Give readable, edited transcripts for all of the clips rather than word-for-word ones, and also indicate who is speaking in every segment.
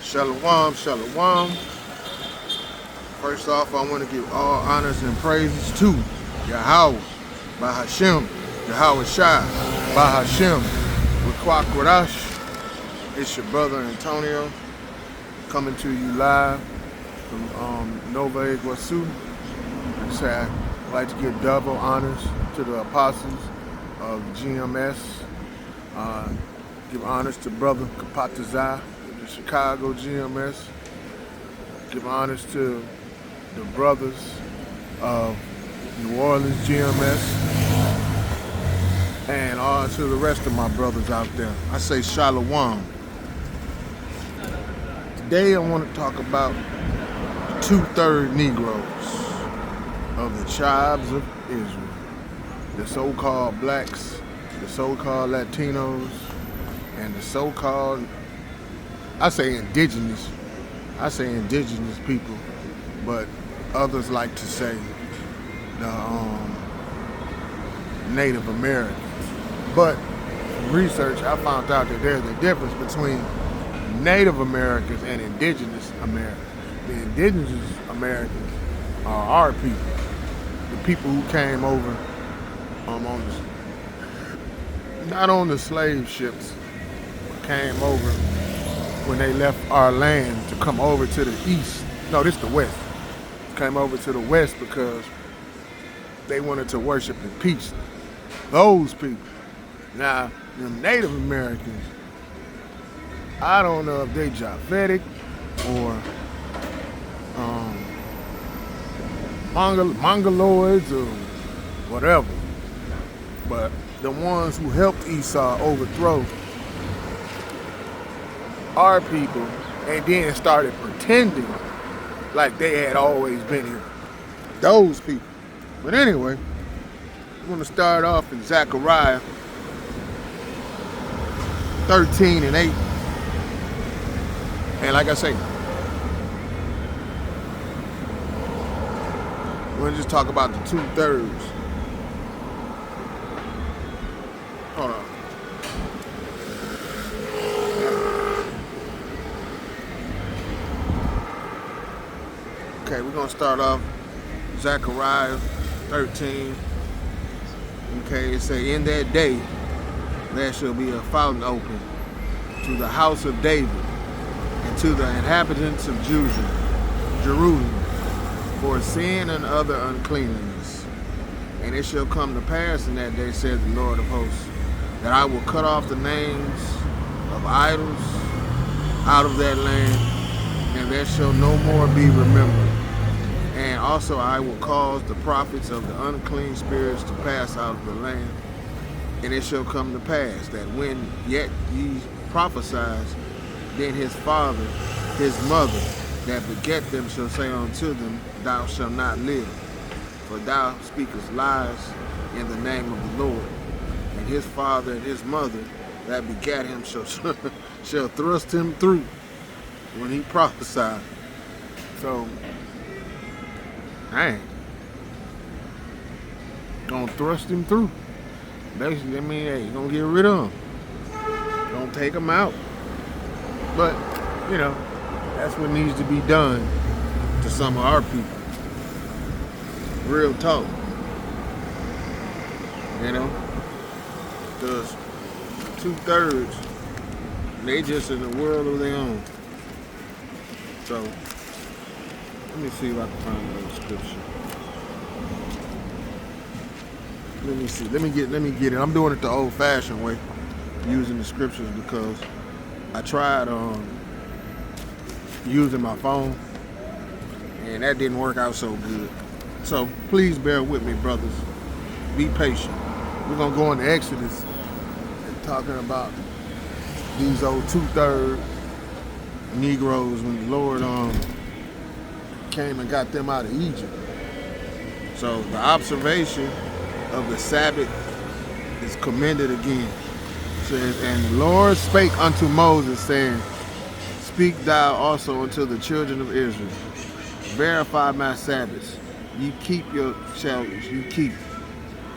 Speaker 1: Shalawam, shalawam. First off, I want to give all honors and praises to Yahweh, by Hashem, Yahweh Shai, by Hashem, Rakwak Wadash. It's your brother Antonio coming to you live from Nova Iguazu. I'd like to give double honors to the apostles of GMS. Give honors to brother Kapatazai, the Chicago GMS. Give honors to the brothers of New Orleans GMS. And all to the rest of my brothers out there. I say shalawam. Today I want to talk about 2/3 Negroes of the tribes of Israel. The so-called blacks, the so-called Latinos, and the so-called, I say indigenous people, but others like to say the Native Americans. But from research, I found out that there's a difference between Native Americans and indigenous Americans. The indigenous Americans are our people, the people who came over not on the slave ships, but came over when they left our land to come over to the east. No, this is the west. Came over to the west because they wanted to worship in peace. Those people. Now, the Native Americans, I don't know if they Japhetic or Mongoloids or whatever, but the ones who helped Esau overthrow our people and then started pretending like they had always been here. Those people. But anyway, I'm going to start off in Zechariah 13:8. And like I say, we're going to just talk about the 2/3. Hold on. Okay, we're going to start off Zechariah 13. Okay, it say, in that day there shall be a fountain open to the house of David and to the inhabitants of Jerusalem for sin and other uncleanness. And it shall come to pass in that day, says the Lord of hosts, that I will cut off the names of idols out of that land, and there shall no more be remembered. And also I will cause the prophets of the unclean spirits to pass out of the land. And it shall come to pass that when yet ye prophesies, then his father, his mother, that beget them shall say unto them, thou shalt not live, for thou speakest lies in the name of the Lord. And his father and his mother that begat him shall thrust him through when he prophesied. So, dang, gonna thrust him through. Basically, I mean, hey, you're gonna get rid of him. Don't take him out. But, you know, that's what needs to be done to some of our people. Real talk. You know? Because 2/3, they just in a world of their own. So, let me see if I can find another scripture. Let me see. Let me get it. I'm doing it the old-fashioned way, using the scriptures, because I tried using my phone, and that didn't work out so good. So please bear with me, brothers. Be patient. We're gonna go into Exodus and talking about these old 2/3 Negroes when the Lord came and got them out of Egypt. So the observation of the Sabbath is commended again. It says, and the Lord spake unto Moses, saying, speak thou also unto the children of Israel, verify my Sabbaths, ye keep shall you keep,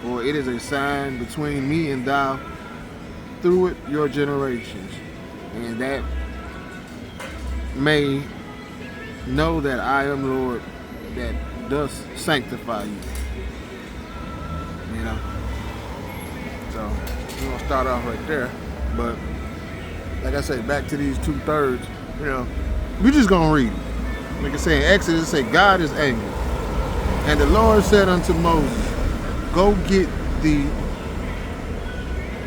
Speaker 1: for it is a sign between me and thou through it your generations, and that may know that I am Lord that does sanctify you. You know? So we're gonna start off right there. But like I say, back to these 2/3, you know, we're just gonna read it. Like I say in Exodus, it say God is angry. And the Lord said unto Moses, go get thee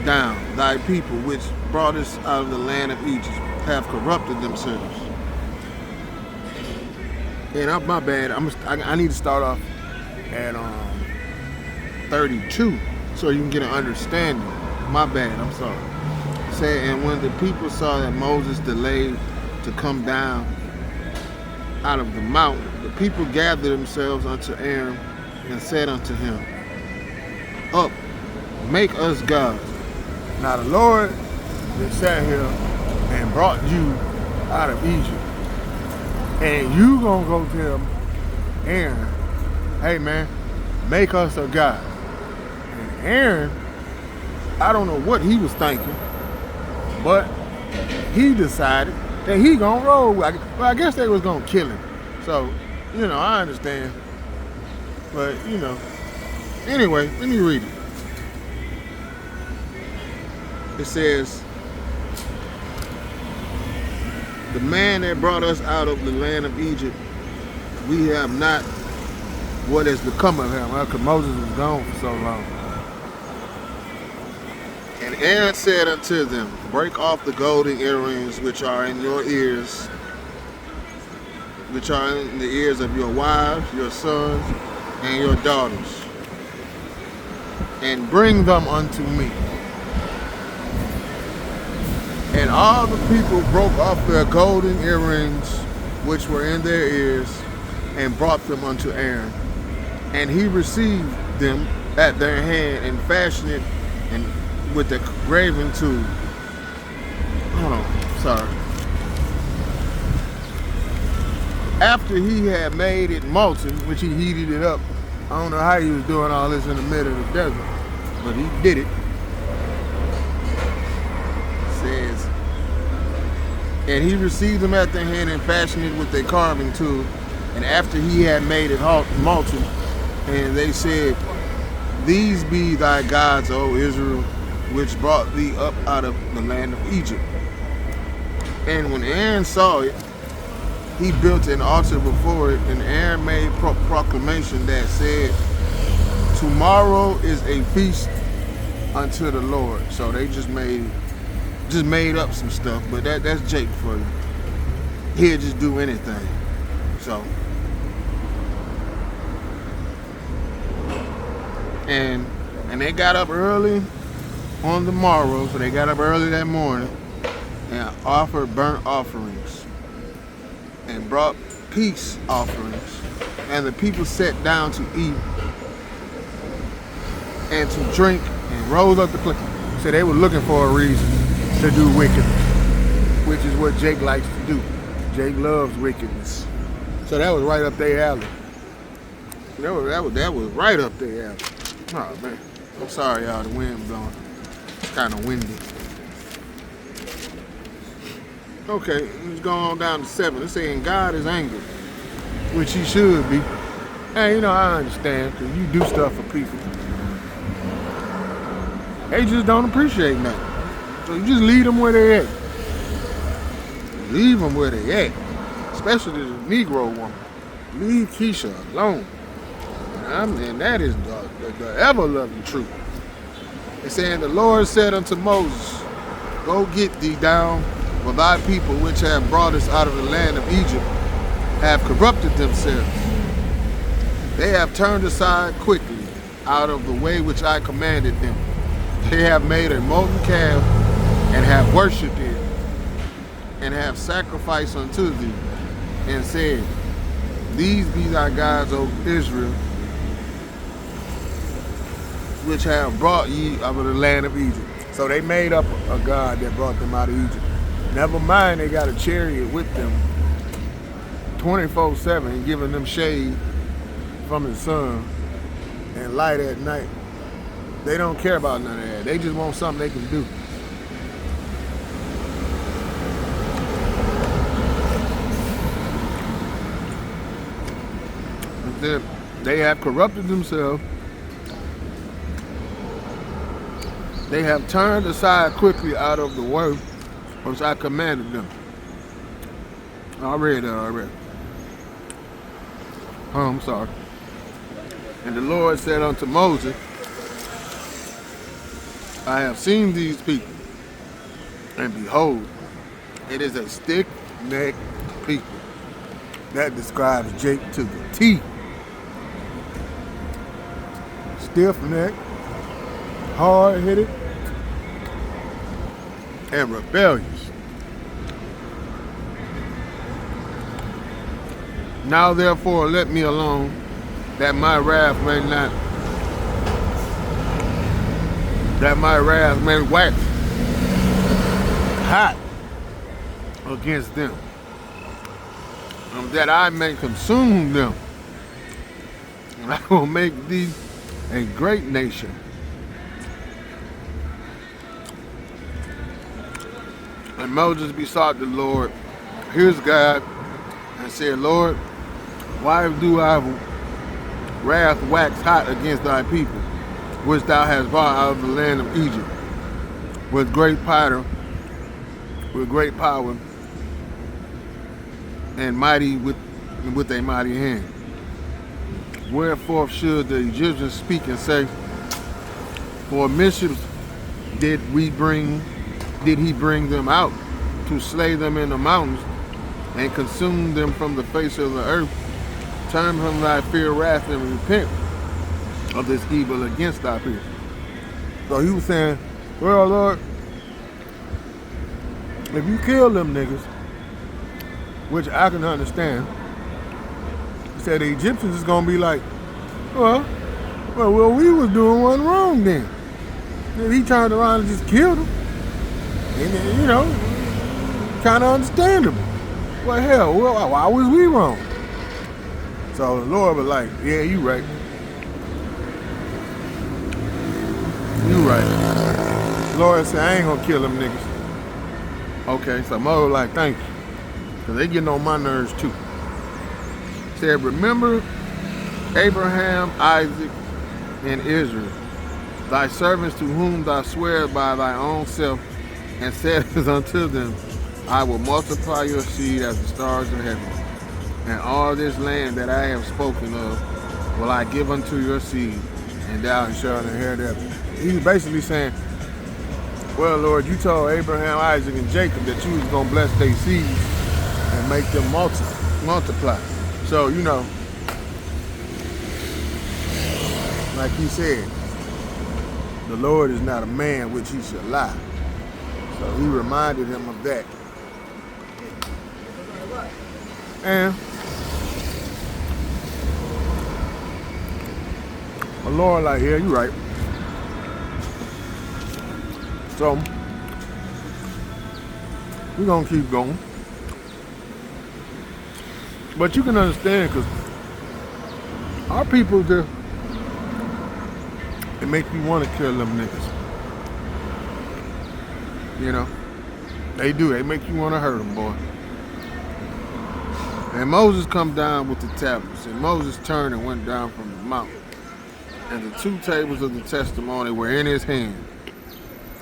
Speaker 1: down, thy people which brought us out of the land of Egypt have corrupted themselves. And my bad, I need to start off at 32 so you can get an understanding. My bad, I'm sorry. Say, and when the people saw that Moses delayed to come down out of the mountain, the people gathered themselves unto Aaron and said unto him, up, make us gods. Now the Lord that sat here and brought you out of Egypt, and you gonna go tell Aaron, hey man, make us a god. And Aaron, I don't know what he was thinking, but he decided that he gonna roll. Well, I guess they was gonna kill him. So, you know, I understand. But, you know, anyway, let me read it. It says, the man that brought us out of the land of Egypt, we have not what is become of him. Well, because Moses was gone for so long. And Aaron said unto them, break off the golden earrings which are in your ears, which are in the ears of your wives, your sons, and your daughters, and bring them unto me. And all the people broke off their golden earrings which were in their ears, and brought them unto Aaron. And he received them at their hand, and fashioned it and with the graven tool. Hold on, sorry. After he had made it molten, which he heated it up. I don't know how he was doing all this in the middle of the desert, but he did it. Says, and he received them at their hand and fashioned it with a carving tool. And after he had made it molten, and they said, these be thy gods, O Israel, which brought thee up out of the land of Egypt. And when Aaron saw it, he built an altar before it, and Aaron made proclamation that said, tomorrow is a feast unto the Lord. So they just made up some stuff, but that's Jake for you. He'll just do anything. So, and they got up early on the morrow, so they got up early that morning and offered burnt offerings and brought peace offerings, and the people sat down to eat and to drink and rose up to play. So they were looking for a reason to do wickedness, which is what Jake likes to do. Jake loves wickedness. So that was right up their alley. That was right up their alley. Oh man, I'm sorry y'all, the wind blowing. It's kind of windy. Okay, let's go on down to 7. It's saying God is angry, which he should be. Hey, you know, I understand, because you do stuff for people. They just don't appreciate nothing. So you just leave them where they at. Leave them where they at. Especially the Negro woman. Leave Keisha alone. And that is the ever-loving truth. It's saying, the Lord said unto Moses, go get thee down, for thy people which have brought us out of the land of Egypt have corrupted themselves. They have turned aside quickly out of the way which I commanded them. They have made a molten calf and have worshipped it, and have sacrificed unto thee, and said, these be thy gods, O Israel, which have brought ye out of the land of Egypt. So they made up a god that brought them out of Egypt. Never mind, they got a chariot with them 24/7, giving them shade from the sun and light at night. They don't care about none of that. They just want something they can do. said, they have corrupted themselves. They have turned aside quickly out of the word which I commanded them. I read that already. Oh, I'm sorry. And the Lord said unto Moses, I have seen these people, and behold, it is a stiff-necked people. That describes Jake to the T. Stiff-necked, hard-headed, and rebellious. Now therefore let me alone, that my wrath may wax hot against them, that I may consume them, and I will make thee a great nation. And Moses besought the Lord, his God, and said, Lord, why do I wrath wax hot against thy people, which thou hast brought out of the land of Egypt, with great power, and mighty with a mighty hand? Wherefore should the Egyptians speak and say, for mischiefs did he bring them out, to slay them in the mountains, and consume them from the face of the earth? Turn from thy fear, wrath, and repent of this evil against thy people. So he was saying, well, Lord, if you kill them niggas, which I can understand, he said the Egyptians is gonna be like, well, we was doing one wrong then. And he turned around and just killed them. And, you know, kind of understandable. Well, hell, why was we wrong? So the Lord was like, yeah, you right. You right. The Lord said, I ain't gonna kill them niggas. Okay, so Moses like, thank you. Because they getting on my nerves too. He said, remember Abraham, Isaac, and Israel, thy servants to whom thou swearest by thy own self, and saidest unto them, I will multiply your seed as the stars of heaven, and all this land that I have spoken of will I give unto your seed, and thou shalt inherit it. He was basically saying, well, Lord, you told Abraham, Isaac, and Jacob that you was going to bless their seeds and make them multiply. So, you know, like he said, the Lord is not a man which he shall lie. So he reminded him of that. And the Lord like, yeah, you're right. So we're gonna keep going. But you can understand, because our people there, it make you want to kill them niggas. You know, they do. They make you want to hurt them, boy. And Moses come down with the tablets, and Moses turned and went down from the mountain. And the 2 tables of the testimony were in his hand,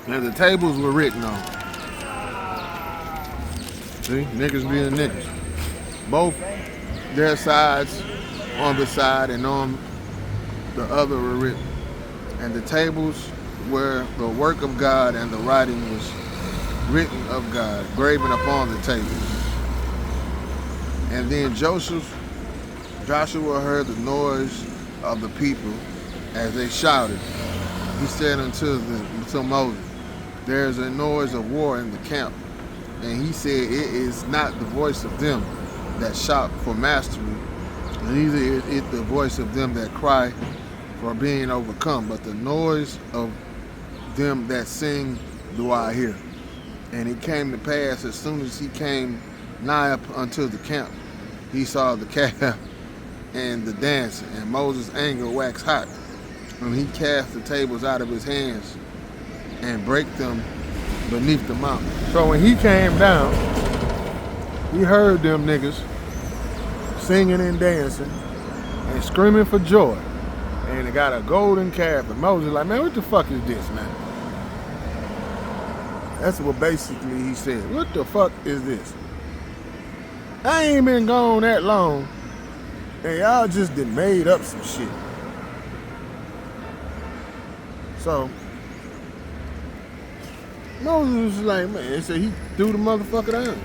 Speaker 1: and the tables were written on. See, niggas being niggas. Both their sides on the side and on the other were written. And the tables were the work of God, and the writing was written of God, graven upon the tables. And then Joshua heard the noise of the people as they shouted. He said unto Moses, there is a noise of war in the camp. And he said, it is not the voice of them that shout for mastery, neither is it the voice of them that cry for being overcome, but the noise of them that sing do I hear. And it came to pass, as soon as he came nigh up unto the camp, he saw the calf and the dancing, and Moses' anger waxed hot, and he cast the tables out of his hands and brake them beneath the mountain. So when he came down, he heard them niggas singing and dancing and screaming for joy. And it got a golden calf. And Moses like, man, what the fuck is this, man? That's what basically he said. What the fuck is this? I ain't been gone that long, and y'all just done made up some shit. So Moses was like, man, he said he threw the motherfucker down.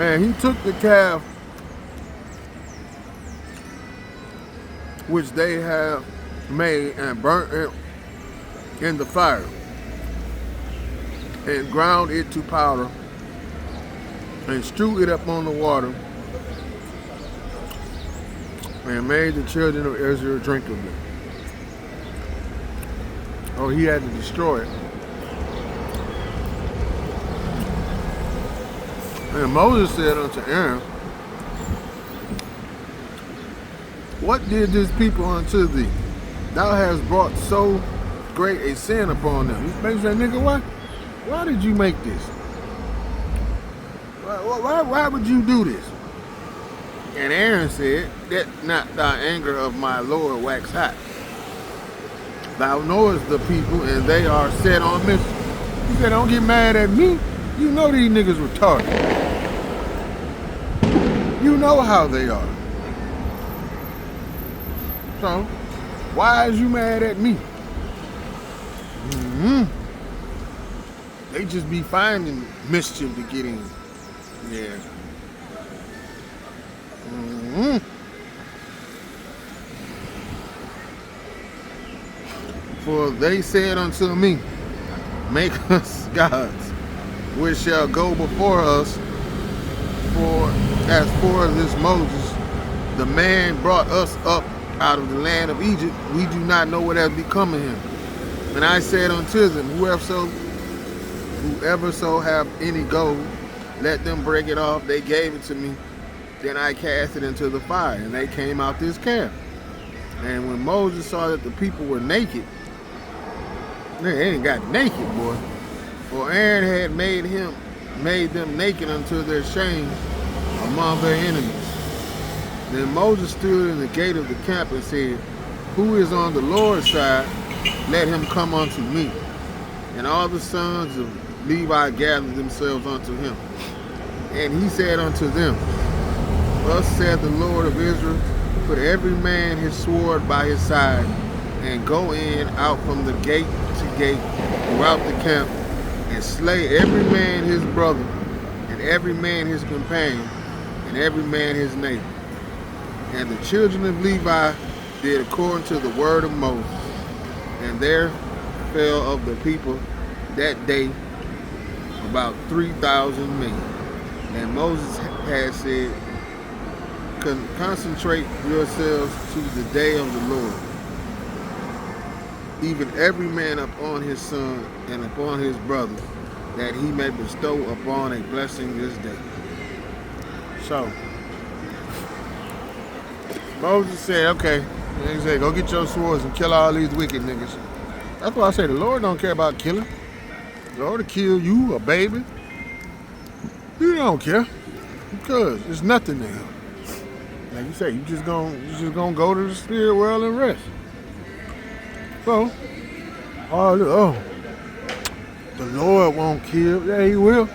Speaker 1: And he took the calf which they have made and burnt it in the fire and ground it to powder and strewed it up on the water and made the children of Israel drink of it. Oh, he had to destroy it. And Moses said unto Aaron, what did this people unto thee? Thou hast brought so great a sin upon them. He said, nigga, why did you make this? Why would you do this? And Aaron said, let not thy anger of my Lord wax hot. Thou knowest the people, and they are set on mischief. He said, don't get mad at me. You know these niggas retarded. You know how they are. So, why is you mad at me? They just be finding mischief to get in. Yeah. For they said unto me, make us gods, which shall go before us. For as for this Moses, the man brought us up out of the land of Egypt, we do not know what has become of him. And I said unto them, whoever so have any gold, let them break it off. They gave it to me. Then I cast it into the fire, and they came out this calf. And when Moses saw that the people were naked, they ain't got naked, boy. For Aaron had made them naked unto their shame among their enemies. Then Moses stood in the gate of the camp and said, who is on the Lord's side, let him come unto me. And all the sons of Levi gathered themselves unto him. And he said unto them, thus said the Lord of Israel, put every man his sword by his side, and go in out from the gate to gate throughout the camp, and slay every man his brother, and every man his companion, and every man his neighbor. And the children of Levi did according to the word of Moses. And there fell of the people that day about 3,000 men. And Moses had said, concentrate yourselves to the day of the Lord, even every man upon his son and upon his brother, that he may bestow upon a blessing this day. So Moses said, okay, he said, go get your swords and kill all these wicked niggas. That's why I say the Lord don't care about killing. The Lord will kill you, a baby. He don't care, because it's nothing to him. Like you say, you just gonna go to the spirit world and rest. So, the Lord won't kill. Yeah, he will.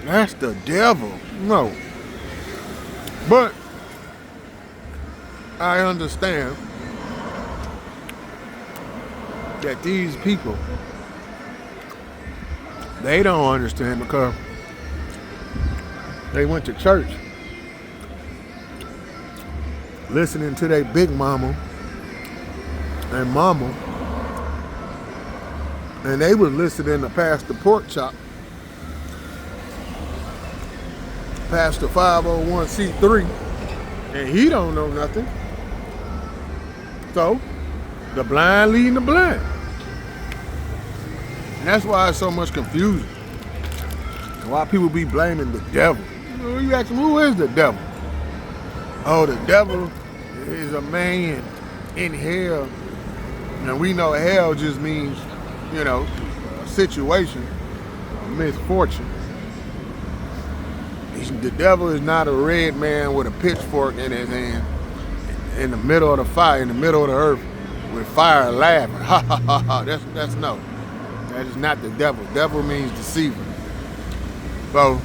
Speaker 1: That's the devil. No. But I understand that these people, they don't understand because they went to church listening to their big mama and mama, and they was listening to Pastor Porkchop, Pastor 501c3, and he don't know nothing. So the blind leading the blind. And that's why it's so much confusion. And why people be blaming the devil. You ask them, who is the devil? Oh, the devil is a man in hell. And we know hell just means, a situation. misfortune. The devil is not a red man with a pitchfork in his hand in the middle of the fire, in the middle of the earth, with fire laughing. Ha ha ha ha. That's no. That is not the devil. Devil means deceiver. So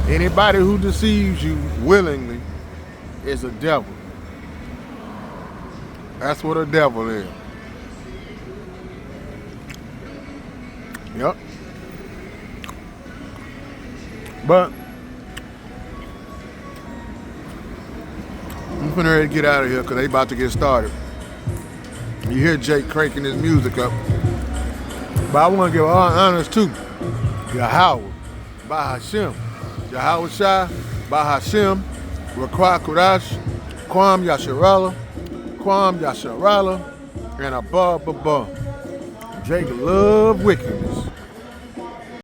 Speaker 1: anybody who deceives you willingly is a devil. That's what a devil is. Yep. But I'm finna get out of here because they about to get started. You hear Jake cranking his music up. But I want to give all honors to Yahweh, by Hashem. Yahweh Shai, by Hashem, Rakwa Kurash, Kwam Yasharala, and above. Jake love wickedness.